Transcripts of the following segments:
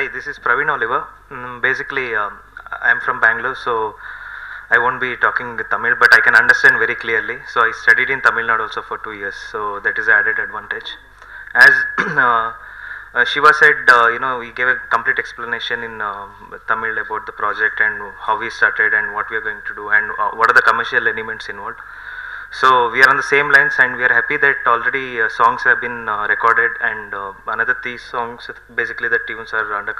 Hi, this is Praveen Oliver. Basically, I am from Bangalore, so I won't be talking Tamil, but I can understand very clearly. So I studied in Tamil Nadu also for 2 years, so that is added advantage. As Shiva said, we gave a complete explanation in Tamil about the project and how we started and what we are going to do and what are the commercial elements involved. So we are on the same lines, and we are happy that already songs have been recorded, and another 3 songs, basically the tunes are under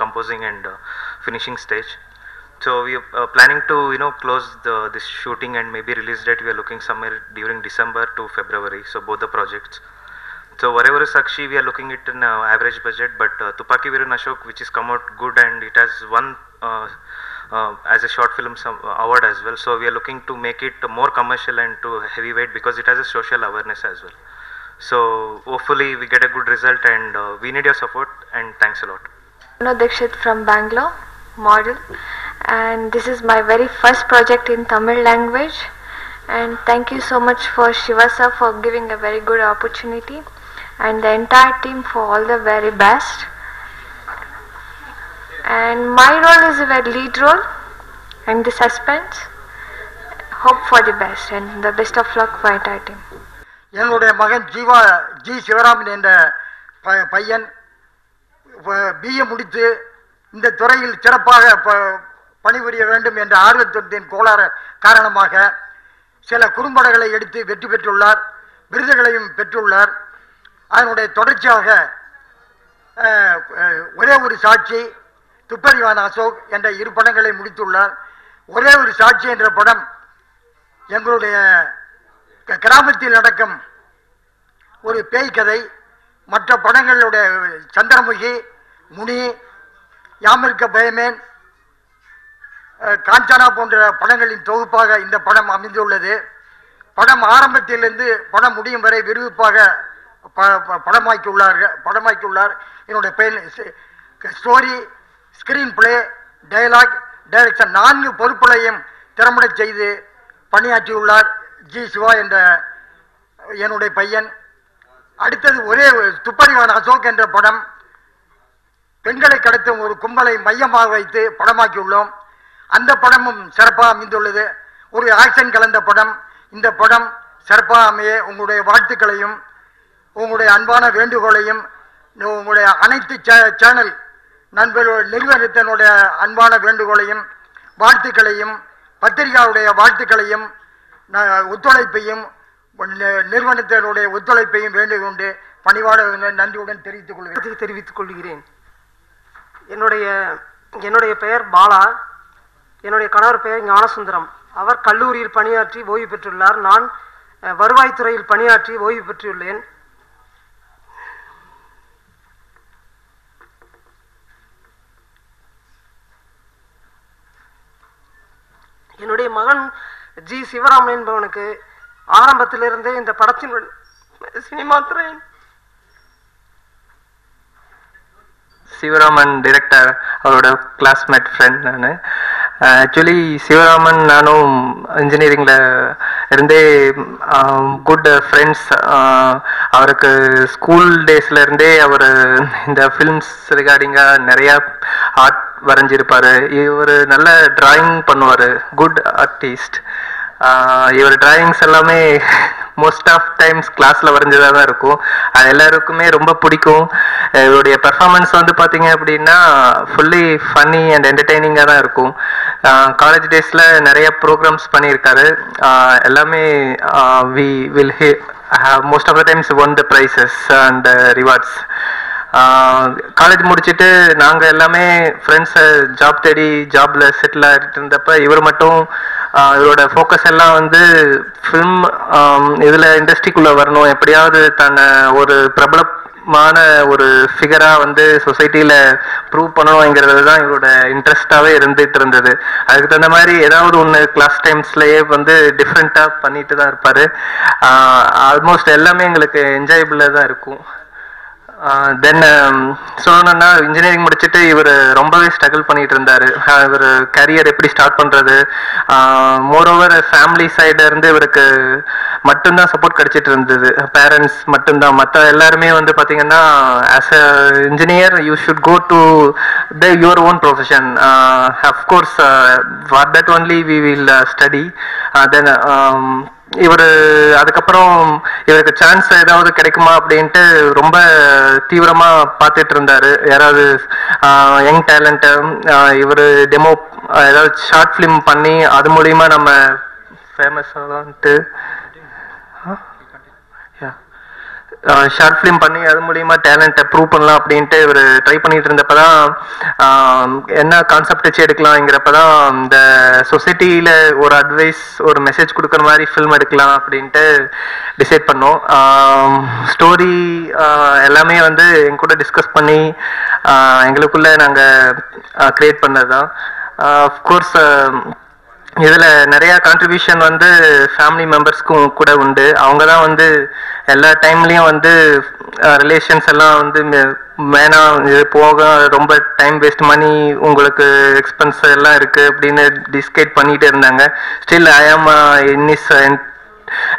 composing and finishing stage. So we are planning to close this shooting, and maybe release date we are looking somewhere during December to February. So both the projects. So whatever is Sakshi, we are looking at an average budget, but Tupaki Virun Ashok, which is come out good, and it has won as a short film award as well. So we are looking to make it more commercial and to heavyweight because it has a social awareness as well. So hopefully we get a good result, and we need your support, and thanks a lot. Dikshit from Bangalore, model, and this is my very first project in Tamil language, and thank you so much for Shiva sir for giving a very good opportunity, and the entire team for all the very best. And my role is a lead role and the suspense. Hope for the best and the best of luck for entire team. என்னுடைய மகன் G Sivaraman என்ற பையன் BA முடித்து இந்த துறையில் சிறப்பாக பணிபுரிய வேண்டும் என்ற ஆர்வத்தின் கோளாறு காரணமாக சில குறும்படங்களை எடுத்து வெற்றி பெற்றுள்ளார், விருதுகளையும் பெற்றுள்ளார். அதனுடைய தொடர்ச்சியாக ஒரே ஒரு சாட்சி, துப்பறிவான் அசோக் என்ற 2 படங்களை முடித்துள்ளார். ஒரே ஒரு சாட்சி என்ற படம் எங்களுடைய கிராமத்தில் நடக்கும் ஒரு பேய் கதை. மற்ற படங்களுடைய சந்திரமுகி, முனி, யாமிருக்க பயமேன், காஞ்சனா போன்ற படங்களின் தொகுப்பாக இந்த படம் அமைந்துள்ளது. படம் ஆரம்பத்திலிருந்து படம் முடியும் வரை விறுவிறுப்பாக படமாக்கியுள்ளார். என்னுடைய பெயர் story, screenplay, dialogue, direction 4 பொறுப்புகளையும் திறம்பட செய்து பணியாற்றியுள்ளார் ஜி சிவா என்ற என்னுடைய பையன். அடுத்தது ஒரே துப்பறிவான் அசோக் என்ற படம் பெண்களை கடத்தும் ஒரு கும்பலை மையமாக வைத்து படமாக்கியுள்ளோம். அந்த படமும் சிறப்பாக அமைந்துள்ளது. ஒரு ஆக்ஷன் கலந்த படம். இந்த படம் சிறப்பாக அமைய உங்களுடைய வாழ்த்துக்களையும் உங்களுடைய அன்பான வேண்டுகோளையும் உங்களுடைய அனைத்து சேனல் நண்பர்கள் நிறுவனத்தினுடைய அன்பான வேண்டுகோளையும் வாழ்த்துக்களையும் பத்திரிகையுடைய வாழ்த்துக்களையும் ஒத்துழைப்பையும் நிறுவனத்தினுடைய ஒத்துழைப்பையும் வேண்டிக்கொண்டு பணிவான நன்றியுடன் தெரிவித்துக் கொள்கிறேன். என்னுடைய பெயர் பாலா. என்னுடைய கணவர் பெயர் ஞானசுந்தரம். அவர் கல்லூரியில் பணியாற்றி ஓய்வு பெற்றுள்ளார். நான் வருவாய்த்துறையில் பணியாற்றி ஓய்வு பெற்றுள்ளேன். என்னுடைய மகன் ஜி சிவராமன் என்பவனுக்கு ஆரம்பத்திலிருந்தே இந்த படத்தின் சினிமா துறையின் சிவராமன் டைரக்டர், அவரோட கிளாஸ்மேட் ஃப்ரெண்ட் நான். ஆக்சுவலி சிவராமன் நானும் இன்ஜினியரிங்கில் இருந்தே குட் ஃப்ரெண்ட்ஸ். அவருக்கு ஸ்கூல் டேஸ்லேருந்தே அவர் இந்த ஃபிலிம்ஸ் ரிகார்டிங்காக நிறையா ஆர்ட் வரைஞ்சிருப்பார். இவர் நல்ல டிராயிங் பண்ணுவார், குட் ஆர்டிஸ்ட். இவர் டிராயிங்ஸ் எல்லாமே மோஸ்ட் ஆஃப் டைம்ஸ் கிளாஸில் வரைஞ்சதாக தான் இருக்கும். அது எல்லாருக்குமே ரொம்ப பிடிக்கும். இவருடைய பெர்ஃபார்மன்ஸ் பார்த்தீங்க அப்படின்னா ஃபுல்லி ஃபன்னி அண்ட் என்டர்டெய்னிங்காக தான் இருக்கும். காலேஜ் டேஸில் நிறைய ப்ரோக்ராம்ஸ் பண்ணியிருக்காரு. எல்லாமே we will most of the times won the prizes and rewards. College முடிச்சுட்டு நாங்கள் எல்லாமே ஃப்ரெண்ட்ஸை ஜாப் தேடி ஜாப்ல செட்டில் ஆகிட்டு இருந்தப்ப இவர் மட்டும் இவரோட ஃபோக்கஸ் எல்லாம் ஃபிலிம் இதில் இண்டஸ்ட்ரிக்குள்ளே வரணும், எப்படியாவது தன்னை ஒரு பிரபலமான ஒரு ஃபிகராக சொசைட்டியில் ப்ரூவ் பண்ணணுங்கிறது தான் இவரோட இன்ட்ரெஸ்டாகவே இருந்துகிட்டு இருந்தது. அதுக்கு தகுந்த மாதிரி ஏதாவது ஒன்று கிளாஸ் டைம்ஸ்லேயே டிஃப்ரெண்ட்டாக பண்ணிட்டு தான் இருப்பார். ஆல்மோஸ்ட் எல்லாமே எங்களுக்கு என்ஜாயபிளாக தான் இருக்கும். தென் சொல்லணும்னா இன்ஜினியரிங் முடிச்சுட்டு இவர் ரொம்பவே ஸ்ட்ரகிள் பண்ணிட்டு இருந்தார். இவர் கரியர் எப்படி ஸ்டார்ட் பண்ணுறது, மோரோவர் ஃபேமிலி சைடில் இருந்து இவருக்கு மட்டும்தான் சப்போர்ட் கிடைச்சிட்டு இருந்தது, பேரண்ட்ஸ் மட்டும்தான். மற்ற எல்லாருமே வந்து பார்த்தீங்கன்னா as a engineer you should go to your own profession, of course for that only we will study. Then இவர் அதுக்கப்புறம் இவருக்கு சான்ஸ் ஏதாவது கிடைக்குமா அப்படின்ட்டு ரொம்ப தீவிரமாக பார்த்துட்டு இருந்தார். யாராவது யங் டேலண்ட்டை இவர் டெமோ ஏதாவது ஷார்ட் ஃபிலிம் பண்ணி அது மூலிமா நம்ம ஃபேமஸ் ஆகலான்ட்டு ஷார்ட் ஃபிலிம் பண்ணி அது மூலிமா டேலண்ட்டை ப்ரூவ் பண்ணலாம் அப்படின்ட்டு இவர் ட்ரை பண்ணிட்டு இருந்தப்போ தான் என்ன கான்செப்ட் வச்சு எடுக்கலாங்கிறப்ப தான் இந்த சொசைட்டியில் ஒரு அட்வைஸ் ஒரு மெசேஜ் கொடுக்குற மாதிரி ஃபில்ம் எடுக்கலாம் அப்படின்ட்டு டிசைட் பண்ணோம். ஸ்டோரி எல்லாமே வந்து எங்க கூட டிஸ்கஸ் பண்ணி எங்களுக்குள்ளே நாங்கள் க்ரியேட் பண்ணது தான். அஃப்கோர்ஸ் இதில் நிறையா கான்ட்ரிபியூஷன் வந்து ஃபேமிலி மெம்பர்ஸ்க்கும் கூட உண்டு. அவங்க தான் வந்து எல்லா டைம்லேயும் வந்து ரிலேஷன்ஸ் எல்லாம் வந்து வேணாம் இது போக ரொம்ப டைம் வேஸ்ட் மணி உங்களுக்கு எக்ஸ்பென்ஸ் எல்லாம் இருக்குது அப்படின்னு டிஸ்கைட் பண்ணிகிட்டே இருந்தாங்க. ஸ்டில் ஐ ஆம் இன் இஸ்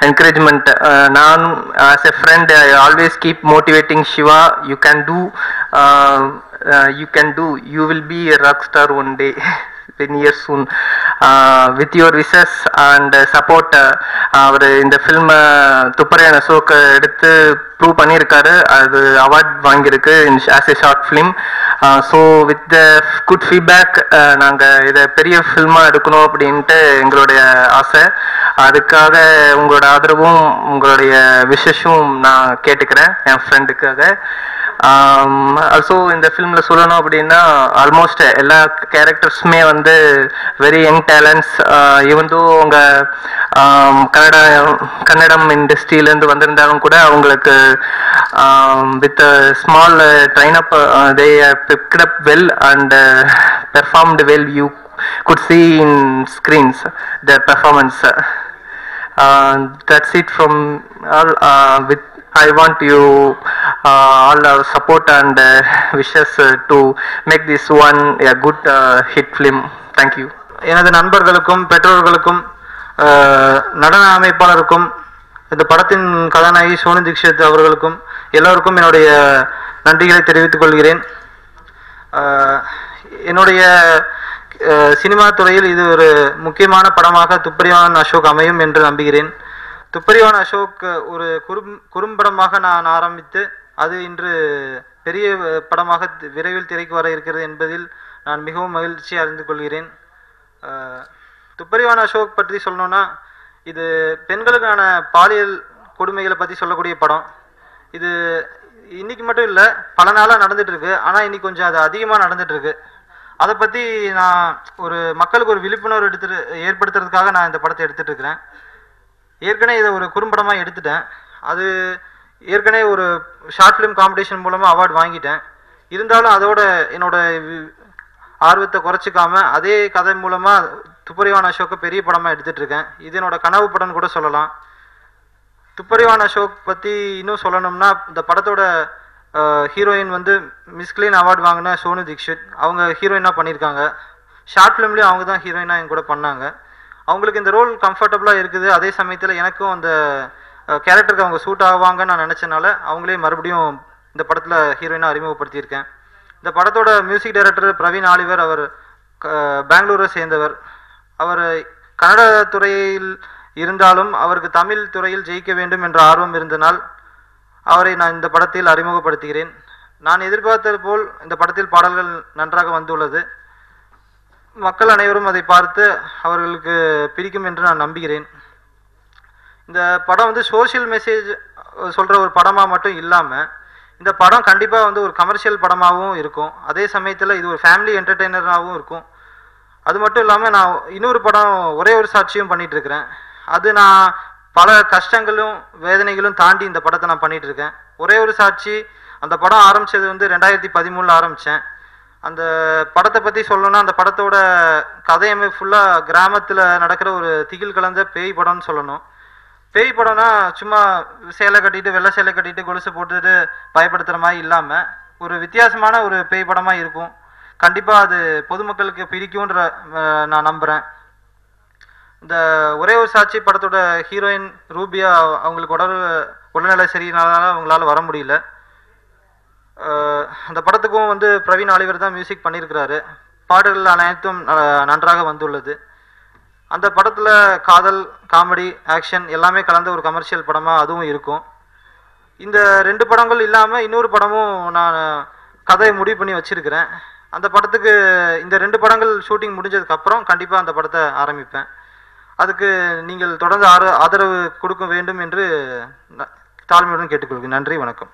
encouragement. நான் as a friend I always keep motivating Shiva, you can do, you will be a rock star one day in years soon, with your wishes and support. அவர் இந்த ஃபில்மை துப்பரையான அசோக் எடுத்து prove பண்ணியிருக்காரு, அது award வாங்கியிருக்கு as a short film. So with the good feedback நாங்கள் இதை பெரிய ஃபில்மாக எடுக்கணும் அப்படின்ட்டு எங்களுடைய ஆசை. அதுக்காக உங்களோட ஆதரவும் உங்களுடைய விஷஸும் நான் கேட்டுக்கிறேன் என் ஃப்ரெண்டுக்காக. ஆல்சோ இந்த ஃபிலிமில் சொல்லணும் அப்படின்னா ஆல்மோஸ்ட் எல்லா கேரக்டர்ஸுமே வந்து very young talents. Even though அவங்க கன்னடம் இண்டஸ்ட்ரியிலேருந்து வந்திருந்தாலும் கூட அவங்களுக்கு with small train up they picked up well and performed well. You could see in screens their performance. That's it from all. With I want you all our support and wishes to make this one a good hit film. Thank you. எனது நண்பர்களுக்கும் பெற்றோர்களுக்கும் நடன அமைப்பாளருக்கும் இந்த படத்தின் கதாநாயகி சோனு தீக்ஷித் அவர்களுக்கும் எல்லோருக்கும் என்னுடைய நன்றிகளை தெரிவித்துக் கொள்கிறேன். என்னுடைய சினிமா துறையில் இது ஒரு முக்கியமான படமாக துப்பறிவான் அசோக் அமையும் என்று நம்புகிறேன். துப்பறிவான் அசோக் ஒரு குறும்படமாக நான் ஆரம்பித்து அது இன்று பெரிய படமாக விரைவில் திரைக்கு வர இருக்கிறது என்பதில் நான் மிகவும் மகிழ்ச்சி அறிந்து கொள்கிறேன். துப்பறிவான் அசோக் பற்றி சொல்லணும்னா இது பெண்களுக்கான பாலியல் கொடுமைகளை பற்றி சொல்லக்கூடிய படம். இது இன்னைக்கு மட்டும் இல்லை, பல நாளாக நடந்துட்டு இருக்கு. ஆனால் இன்னைக்கு கொஞ்சம் அது அதிகமாக நடந்துட்டு இருக்கு. அதை பற்றி நான் ஒரு மக்களுக்கு ஒரு விழிப்புணர்வு ஏற்படுத்துறதுக்காக நான் இந்த படத்தை எடுத்துட்டு இருக்கிறேன். ஏற்கனவே இதை ஒரு குறும்படமாக எடுத்துட்டேன். அது ஏற்கனவே ஒரு ஷார்ட் ஃபிலிம் காம்படிஷன் மூலமாக அவார்டு வாங்கிட்டேன். இருந்தாலும் அதோட என்னோட ஆர்வத்தை குறைச்சிக்காம அதே கதை மூலமாக துப்பறிவான் அசோக்கை பெரிய படமாக எடுத்துட்டு இருக்கேன். இது என்னோட கனவு படம்னு கூட சொல்லலாம். துப்பறிவான் அசோக் பற்றி இன்னும் சொல்லணும்னா இந்த படத்தோட ஹீரோயின் வந்து மிஸ் கிளீன் அவார்டு வாங்கின சோனு தீக்ஷித் அவங்க ஹீரோயினாக பண்ணியிருக்காங்க. ஷார்ட் ஃபிலிம்லேயும் அவங்க தான் ஹீரோயினாக என் கூட பண்ணாங்க. அவங்களுக்கு இந்த ரோல் கம்ஃபர்டபுளாக இருக்குது. அதே சமயத்தில் எனக்கும் அந்த கேரக்டருக்கு அவங்க சூட் ஆவாங்கன்னு நான் நினச்சனால அவங்களே மறுபடியும் இந்த படத்தில் ஹீரோயினாக அறிமுகப்படுத்தியிருக்கேன். இந்த படத்தோட மியூசிக் டைரக்டர் பிரவீன் ஆலிவர். அவர் பெங்களூரை சேர்ந்தவர். அவர் கன்னட துறையில் இருந்தாலும் அவருக்கு தமிழ் துறையில் ஜெயிக்க வேண்டும் என்ற ஆர்வம் இருந்தனால் அவரை நான் இந்த படத்தில் அறிமுகப்படுத்துகிறேன். நான் எதிர்பார்த்தது போல் இந்த படத்தில் பாடல்கள் நன்றாக வந்துள்ளது. மக்கள் அனைவரும் அதை பார்த்து அவர்களுக்கு பிடிக்கும் என்று நான் நம்புகிறேன். இந்த படம் வந்து சோஷியல் மெசேஜ் சொல்கிற ஒரு படமாக மட்டும் இல்லாமல் இந்த படம் கண்டிப்பாக வந்து ஒரு கமர்ஷியல் படமாகவும் இருக்கும். அதே சமயத்தில் இது ஒரு ஃபேமிலி என்டர்டெய்னராகவும் இருக்கும். அது மட்டும் இல்லாமல் நான் இன்னொரு படம் ஒரே ஒரு சாட்சியும் பண்ணிகிட்ருக்கிறேன். அது நான் பல கஷ்டங்களும் வேதனைகளும் தாண்டி இந்த படத்தை நான் பண்ணிகிட்ருக்கேன். ஒரே ஒரு சாட்சி அந்த படம் ஆரம்பித்தது வந்து 2013 ஆரம்பித்தேன். அந்த படத்தை பற்றி சொல்லணும்னா அந்த படத்தோட கதையமை ஃபுல்லாக கிராமத்தில் நடக்கிற ஒரு திகில் கலந்த பேய் படம்னு சொல்லணும். பேய் படம்னா சும்மா சேலை கட்டிட்டு வெள்ளை சேலை கட்டிட்டு கொலுசு போட்டுட்டு பயப்படுத்துகிற மாதிரி இல்லாமல் ஒரு வித்தியாசமான ஒரு பேய் படமாக இருக்கும். கண்டிப்பாக அது பொதுமக்களுக்கு பிடிக்கும்ன்ற நான் நம்புகிறேன். இந்த ஒரே ஒரு சாட்சி படத்தோட ஹீரோயின் ரூபியா அவங்களுக்கு உடல்நிலை சரியினால அவங்களால வர முடியல. அந்த படத்துக்கும் வந்து பிரவீன் ஆலிவர் தான் மியூசிக் பண்ணியிருக்கிறாரு. பாடல்கள் அனைத்தும் நன்றாக வந்துள்ளது. அந்த படத்தில் காதல், காமெடி, ஆக்ஷன் எல்லாமே கலந்த ஒரு கமர்ஷியல் படமாக அதுவும் இருக்கும். இந்த 2 படங்கள் இல்லாமல் இன்னொரு படமும் நான் கதையை முடிவு பண்ணி வச்சுருக்கிறேன். அந்த படத்துக்கு இந்த 2 படங்கள் ஷூட்டிங் முடிஞ்சதுக்கப்புறம் கண்டிப்பாக அந்த படத்தை ஆரம்பிப்பேன். அதுக்கு நீங்கள் தொடர்ந்து ஆதரவு கொடுக்க வேண்டும் என்று தாழ்மையுடன் கேட்டுக்கொள்கிறேன். நன்றி, வணக்கம்.